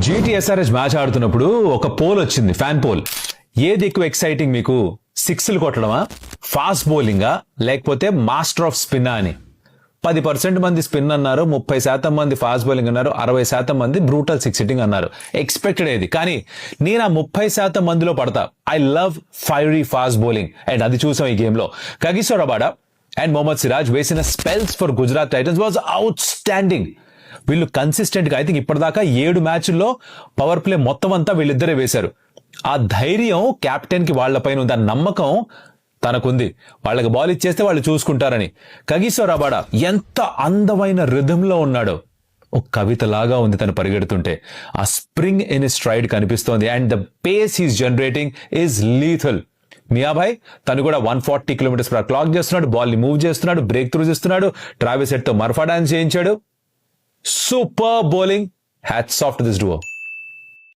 GTSRH match ఆడుతున్నప్పుడు ఒక pole వచ్చింది, ఫ్యాన్ పోల్. ఏది ఎక్కువ ఎక్సైటింగ్ మీకు, సిక్స్లు కొట్టడమా, ఫాస్ట్ బౌలింగా, లేకపోతే మాస్టర్ ఆఫ్ స్పిన్ అని? 10% మంది స్పిన్ అన్నారు, 30% మంది ఫాస్ట్ బౌలింగ్ అన్నారు, 60% మంది బ్రూటల్ సిక్స్ హిట్టింగ్ అన్నారు. ఎక్స్పెక్టెడ్ ఏది, కానీ నేను ఆ 30% మందిలో పడతా. I love fiery fast bowling, and అది చూసాం ఈ గేమ్ లో. Kagiso Rabada and Mohammed Siraj వేసిన spells for Gujarat Titans was outstanding. వీళ్ళు కన్సిస్టెంట్ గా ఐ థింక్ ఇప్పటిదాకా 7 మ్యాచ్ల్లో పవర్ ప్లే మొత్తం అంతా వీళ్ళిద్దరే వేశారు. ఆ ధైర్యం కెప్టెన్ కి వాళ్లపైన ఉంది, ఆ నమ్మకం తనకుంది. వాళ్ళకి బాల్ ఇచ్చేస్తే వాళ్ళు చూసుకుంటారని. కగిసో రబాడా ఎంత అందమైన రిథంలో ఉన్నాడో, ఒక కవిత లాగా ఉంది తను పరిగెడుతుంటే. ఆ స్ప్రింగ్ ఇన్ స్ట్రైడ్ కనిపిస్తోంది, and the pace he's generating is lethal. Miyabhai తను కూడా 140 km/h క్లాక్ చేస్తున్నాడు, బాల్ ని మూవ్ చేస్తున్నాడు, బ్రేక్ త్రూస్ ఇస్తున్నాడు, ట్రావిస్ హెడ్ తో మర్ఫా డాన్స్ చేయించాడు. Super bowling, hats off to this Duo.